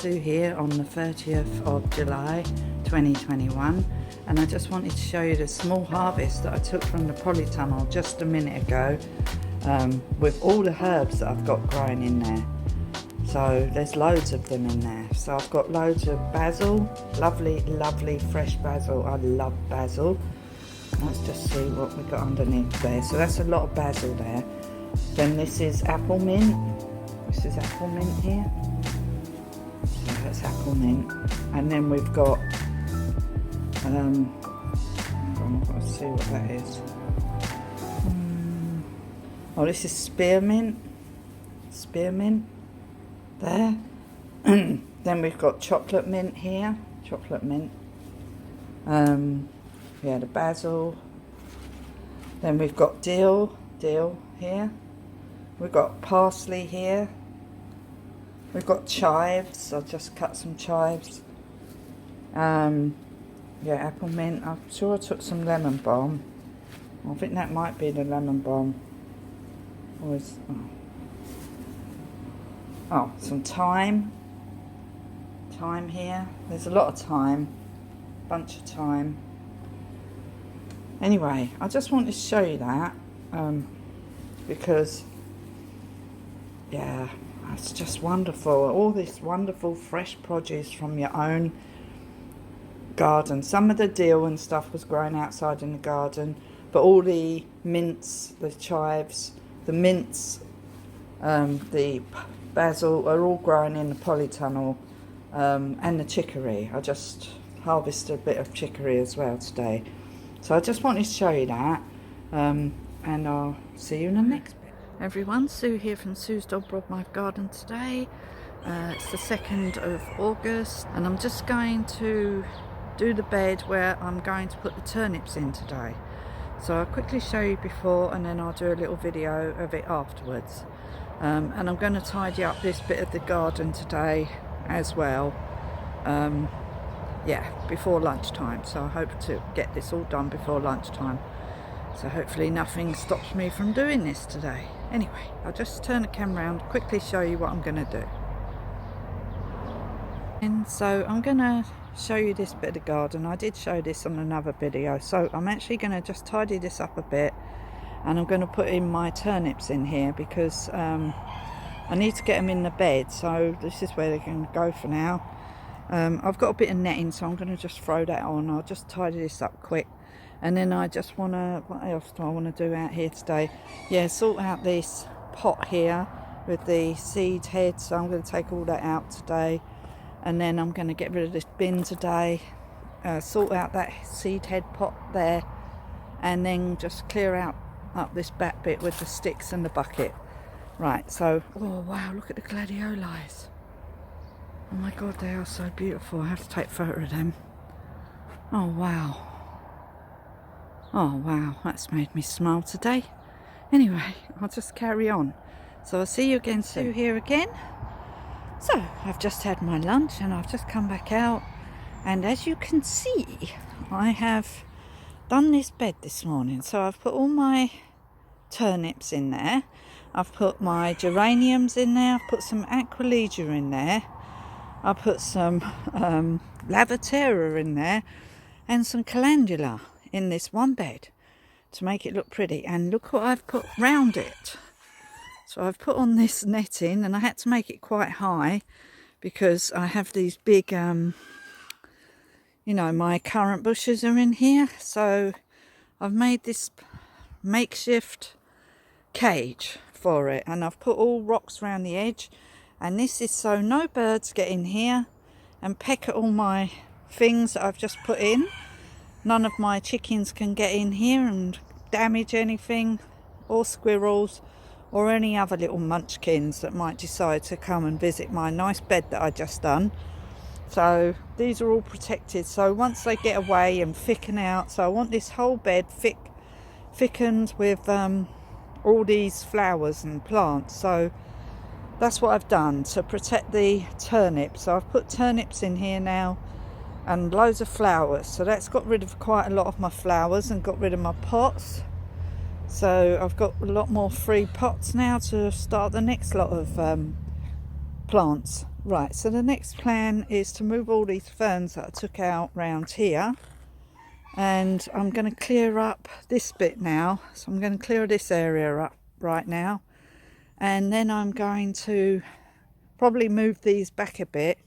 Sue here on the 30th of July 2021, and I just wanted to show you the small harvest that I took from the polytunnel just a minute ago, with all the herbs that I've got growing in there. So there's loads of them in there. So I've got loads of basil, lovely fresh basil. I love basil. Let's just see what we got underneath there. So that's a lot of basil there. Then this is apple mint. This is apple mint here. So that's apple mint. And then we've got, hold on, I've got to see what that is. Oh, this is spearmint. Spearmint there. Then we've got chocolate mint here. Chocolate mint. Yeah, the basil. Then we've got dill here. We've got parsley here. We've got chives. I'll just cut some chives. Yeah, apple mint. I'm sure I took some lemon balm. I think that might be the lemon balm. Oh, some thyme. Thyme here. There's a lot of thyme. Bunch of thyme. Anyway, I just wanted to show you that because, yeah, it's just wonderful. All this wonderful fresh produce from your own garden. Some of the dill and stuff was growing outside in the garden, but all the mints, the chives, the mints, the basil are all growing in the polytunnel, and the chicory. I just harvested a bit of chicory as well today. So I just wanted to show you that, and I'll see you in the next bit. Everyone, Sue here from Sue's Dog Broadmouth Garden today. It's the 2nd of August, and I'm just going to do the bed where I'm going to put the turnips in today. So I'll quickly show you before, and then I'll do a little video of it afterwards. And I'm going to tidy up this bit of the garden today as well. Yeah, before lunchtime, so I hope to get this all done before lunchtime, so hopefully nothing stops me from doing this today. Anyway, I'll just turn the camera around, quickly show you what I'm going to do. And so I'm going to show you this bit of the garden. I did show this on another video, so I'm actually going to just tidy this up a bit, and I'm going to put in my turnips in here because I need to get them in the bed, so this is where they're going to go for now. I've got a bit of netting, so I'm going to just throw that on. I'll just tidy this up quick, and then I just want to, what else do I want to do out here today? Yeah, sort out this pot here with the seed head, so I'm going to take all that out today, and then I'm going to get rid of this bin today, sort out that seed head pot there, and then just clear out up this back bit with the sticks and the bucket. Right, so, oh wow, look at the gladiolus. Oh my god, they are so beautiful. I have to take a photo of them. Oh wow. Oh wow, that's made me smile today. Anyway, I'll just carry on. So I'll see you again soon. Sue here again. So, I've just had my lunch and I've just come back out. And as you can see, I have done this bed this morning. So I've put all my turnips in there. I've put my geraniums in there. I've put some aquilegia in there. I put some lavatera in there and some calendula in this one bed to make it look pretty. And look what I've put round it. So I've put on this netting, and I had to make it quite high because I have these big, you know, my currant bushes are in here. So I've made this makeshift cage for it, and I've put all rocks around the edge. And this is so no birds get in here and peck at all my things that I've just put in. None of my chickens can get in here and damage anything, or squirrels, or any other little munchkins that might decide to come and visit my nice bed that I just done. So these are all protected. So once they get away and thicken out, so I want this whole bed thickened with all these flowers and plants. So that's what I've done to protect the turnips. So I've put turnips in here now and loads of flowers. So that's got rid of quite a lot of my flowers and got rid of my pots. So I've got a lot more free pots now to start the next lot of plants. Right, so the next plan is to move all these ferns that I took out round here, and I'm going to clear up this bit now. So I'm going to clear this area up right now, and then I'm going to probably move these back a bit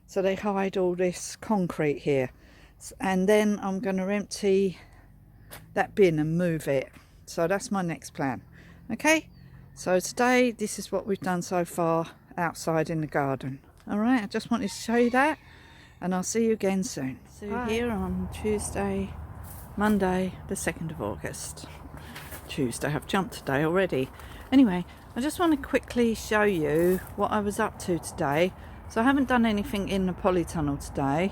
so they hide all this concrete here, and then I'm going to empty that bin and move it. So that's my next plan. Okay, so today this is what we've done so far outside in the garden. All right, I just wanted to show you that, and I'll see you again soon. See you here on Monday the 2nd of August. Tuesday, I've jumped today already. Anyway, I just want to quickly show you what I was up to today. So I haven't done anything in the polytunnel today.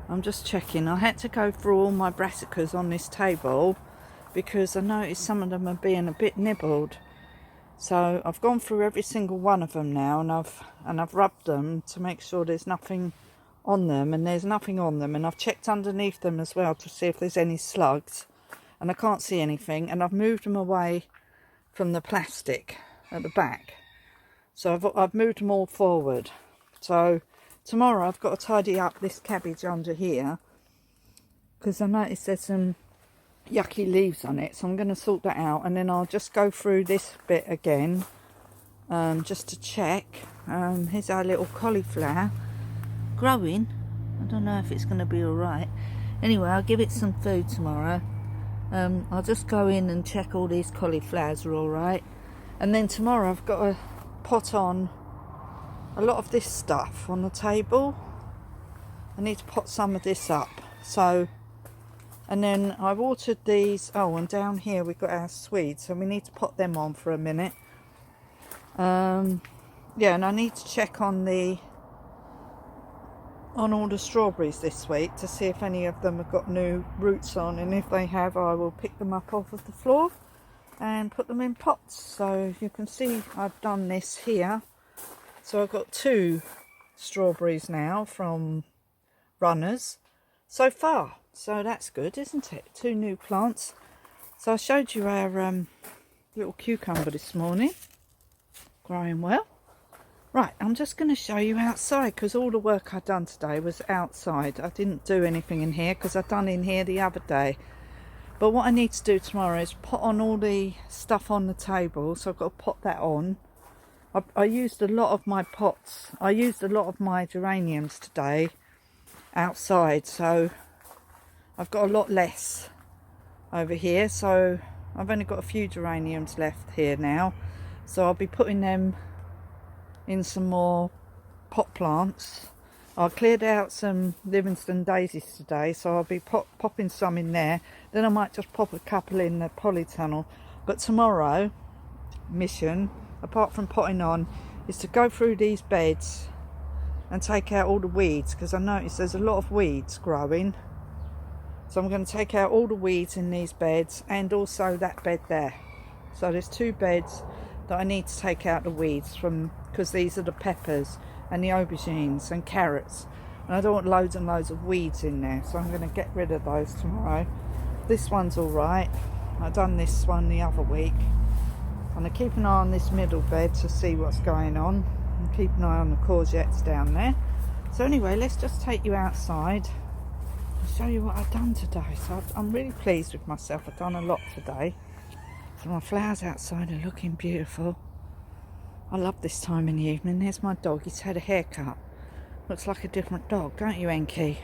I'm just checking. I had to go through all my brassicas on this table because I noticed some of them are being a bit nibbled. So I've gone through every single one of them now, and I've rubbed them to make sure there's nothing on them, and there's nothing on them. And I've checked underneath them as well to see if there's any slugs, and I can't see anything. And I've moved them away from the plastic at the back, so I've moved them all forward. So tomorrow I've got to tidy up this cabbage under here because I noticed there's some yucky leaves on it, so I'm going to sort that out, and then I'll just go through this bit again just to check. Here's our little cauliflower growing. I don't know if it's going to be alright. Anyway, I'll give it some food tomorrow. I'll just go in and check all these cauliflowers are alright, and then tomorrow I've got to pot on a lot of this stuff on the table. I need to pot some of this up. So, and then I watered these. Oh, and down here we've got our Swede, so we need to pot them on for a minute. Yeah, and I need to check on all the strawberries this week to see if any of them have got new roots on, and if they have, I will pick them up off of the floor and put them in pots. So you can see I've done this here. So I've got 2 strawberries now from runners so far. So that's good, isn't it? 2 new plants. So I showed you our little cucumber this morning, growing well. Right, I'm just going to show you outside because all the work I've done today was outside. I didn't do anything in here because I've done in here the other day. But what I need to do tomorrow is put on all the stuff on the table. So I've got to pot that on. I used a lot of my pots. I used a lot of my geraniums today outside. So I've got a lot less over here. So I've only got a few geraniums left here now. So I'll be putting them in some more pot plants. I cleared out some Livingston daisies today, so I'll be popping some in there. Then I might just pop a couple in the polytunnel. But tomorrow mission, apart from potting on, is to go through these beds and take out all the weeds, because I noticed there's a lot of weeds growing. So I'm going to take out all the weeds in these beds, and also that bed there. So there's 2 beds that I need to take out the weeds from, because these are the peppers and the aubergines and carrots, and I don't want loads and loads of weeds in there, so I'm going to get rid of those tomorrow. This one's alright. I've done this one the other week, and I keep an eye on this middle bed to see what's going on, and keep an eye on the courgettes down there. So anyway, let's just take you outside and show you what I've done today. So I'm really pleased with myself. I've done a lot today. So my flowers outside are looking beautiful. I love this time in the evening. There's my dog. He's had a haircut. Looks like a different dog, don't you, Enki?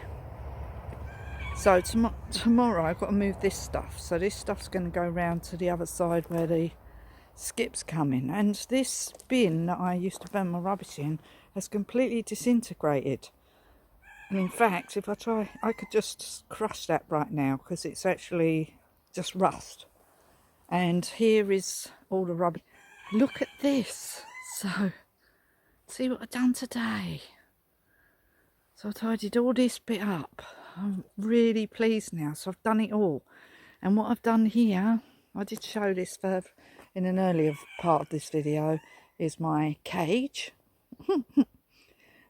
So tomorrow I've got to move this stuff. So this stuff's going to go round to the other side where the skips come in. And this bin that I used to burn my rubbish in has completely disintegrated. And in fact, if I try, I could just crush that right now because it's actually just rust. And here is all the rubbish. Look at this. So, see what I've done today. So I tidied all this bit up. I'm really pleased now. So I've done it all. And what I've done here, I did show this further in an earlier part of this video, is my cage.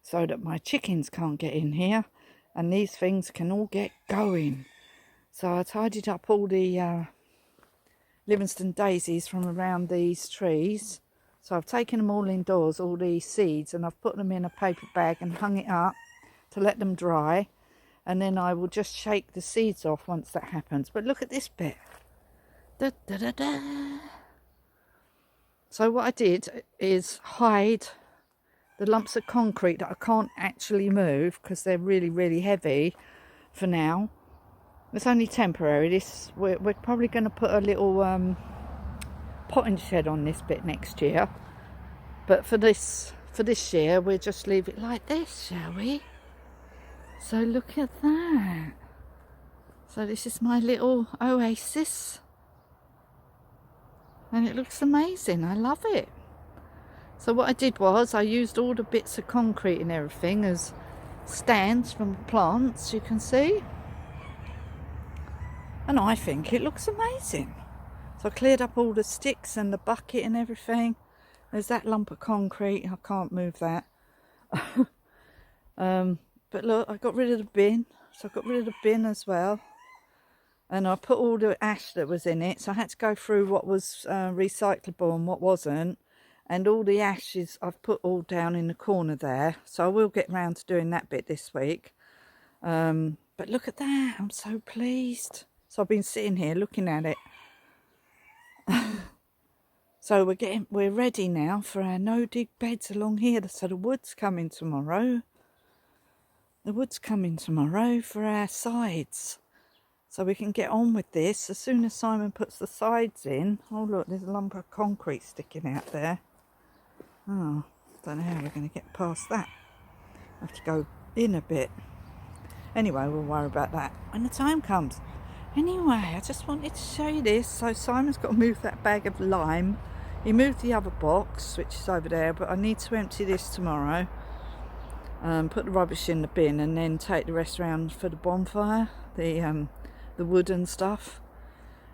So that my chickens can't get in here. And these things can all get going. So I tidied up all the Livingston daisies from around these trees. So I've taken them all indoors, all these seeds, and I've put them in a paper bag and hung it up to let them dry. And then I will just shake the seeds off once that happens. But look at this bit. Da, da, da, da. So what I did is hide the lumps of concrete that I can't actually move because they're really, really heavy for now. It's only temporary. We're probably going to put a little potting shed on this bit next year. But for this year, we'll just leave it like this, shall we? So look at that. So this is my little oasis. And it looks amazing. I love it. So what I did was I used all the bits of concrete and everything as stands from plants, you can see. And I think it looks amazing. So I cleared up all the sticks and the bucket and everything. There's that lump of concrete. I can't move that. But look, I got rid of the bin. So I got rid of the bin as well. And I put all the ash that was in it. So I had to go through what was recyclable and what wasn't. And all the ashes I've put all down in the corner there. So I will get round to doing that bit this week. But look at that. I'm so pleased. So I've been sitting here looking at it. So we're ready now for our no-dig beds along here. So the wood's coming tomorrow. The wood's coming tomorrow for our sides. So we can get on with this as soon as Simon puts the sides in. Oh look, there's a lump of concrete sticking out there. Oh, don't know how we're going to get past that. I have to go in a bit. Anyway, we'll worry about that when the time comes. Anyway, I just wanted to show you this. So Simon's got to move that bag of lime. He moved the other box, which is over there, but I need to empty this tomorrow. Put the rubbish in the bin and then take the rest around for the bonfire, the wood and stuff,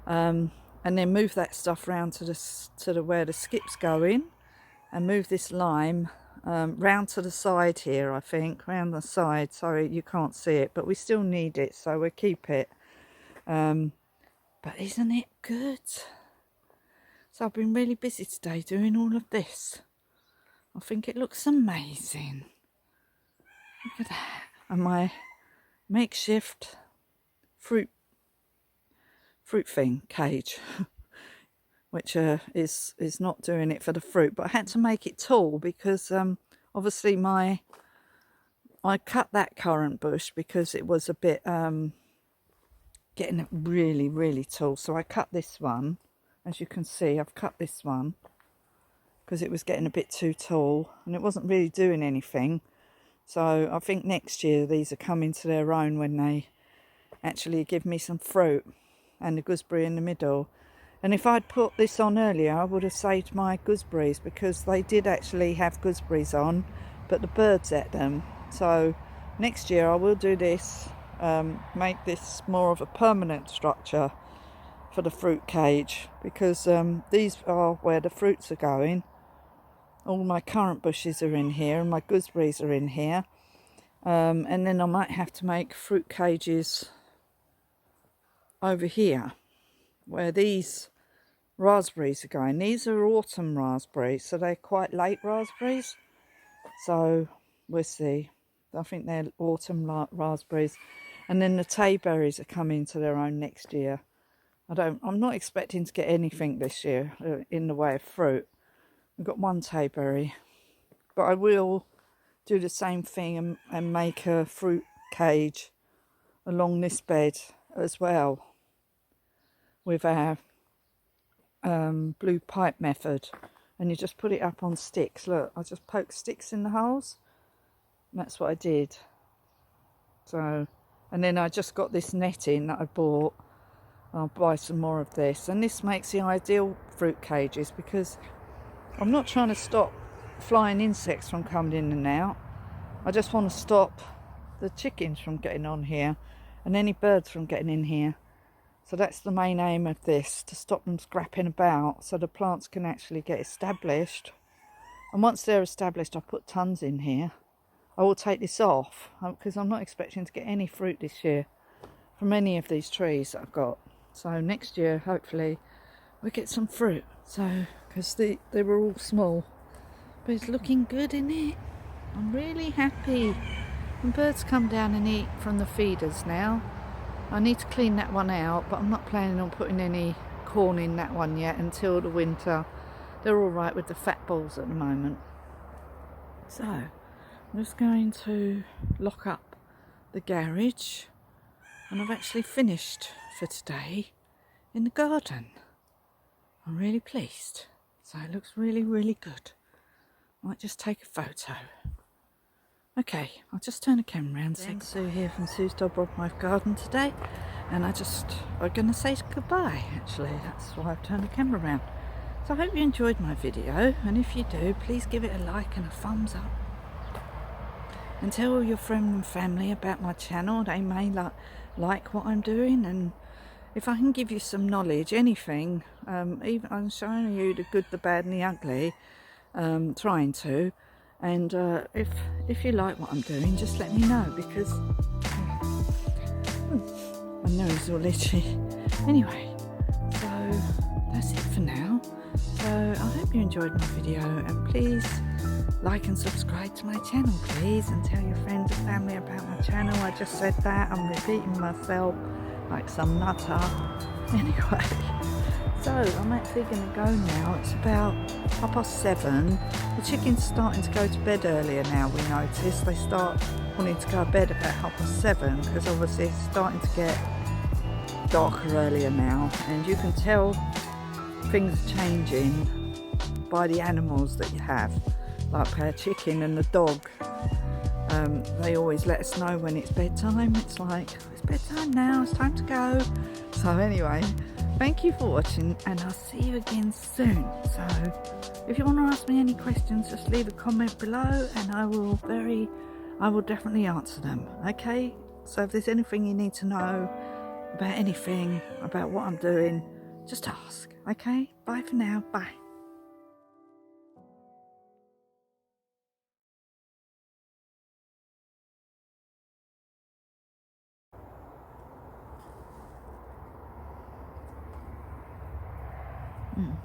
and then move that stuff round to the where the skips go in, and move this lime round to the side here. I think round the side, so you can't see it, but we still need it, so we'll keep it. But isn't it good? So I've been really busy today doing all of this. I think it looks amazing. Look at that. And my makeshift fruit thing cage, which is not doing it for the fruit, but I had to make it tall because obviously I cut that currant bush because it was a bit getting really, really tall. So I cut this one. As you can see, I've cut this one because it was getting a bit too tall and it wasn't really doing anything. So I think next year these are coming to their own when they actually give me some fruit and the gooseberry in the middle. And if I'd put this on earlier, I would have saved my gooseberries because they did actually have gooseberries on, but the birds ate them. So next year I will do this, make this more of a permanent structure for the fruit cage, because these are where the fruits are going. All my currant bushes are in here and my gooseberries are in here, and then I might have to make fruit cages over here where these raspberries are going. These are autumn raspberries, so they're quite late raspberries, so we'll see. I think they're autumn raspberries, and then the tayberries are coming to their own next year. I'm not expecting to get anything this year in the way of fruit. I've got one tayberry, but I will do the same thing and make a fruit cage along this bed as well with our blue pipe method. And you just put it up on sticks. Look, I just poked sticks in the holes, and that's what I did. So, and then I just got this netting that I bought. I'll buy some more of this, and this makes the ideal fruit cages because I'm not trying to stop flying insects from coming in and out. I just want to stop the chickens from getting on here and any birds from getting in here. So that's the main aim of this, to stop them scrapping about so the plants can actually get established. And once they're established, I'll put tons in here. I will take this off because I'm not expecting to get any fruit this year from any of these trees that I've got. So next year, hopefully, we'll get some fruit. So because they were all small. But it's looking good, isn't it? I'm really happy. And birds come down and eat from the feeders now. I need to clean that one out, but I'm not planning on putting any corn in that one yet until the winter. They're all right with the fat balls at the moment. So I'm just going to lock up the garage, and I've actually finished for today in the garden. I'm really pleased. So it looks really, really good. Might just take a photo. Okay, I'll just turn the camera around. Sue here from Sue's Dog Wife Garden today, and I'm going to say goodbye actually. That's why I've turned the camera around. So I hope you enjoyed my video, and if you do, please give it a like and a thumbs up. And tell all your friends and family about my channel. They may like what I'm doing, and if I can give you some knowledge, anything, even I'm showing you the good, the bad and the ugly, trying to. And if you like what I'm doing, just let me know, because my nose is all itchy. Anyway, so that's it for now. So I hope you enjoyed my video, and please like and subscribe to my channel, please, and tell your friends and family about my channel. I just said that, I'm repeating myself like some nutter. Anyway, so I'm actually going to go now. It's about 7:30. The chickens starting to go to bed earlier now, we notice. They start wanting to go to bed about 7:30 because obviously it's starting to get darker earlier now, and you can tell things are changing by the animals that you have, like our chicken and the dog. They always let us know when it's bedtime. It's like, it's bedtime now, it's time to go. So anyway, thank you for watching, and I'll see you again soon. So if you want to ask me any questions, just leave a comment below, and I will definitely answer them. Okay, so if there's anything you need to know about anything, about what I'm doing, just ask. Okay, bye for now. Bye. Mm.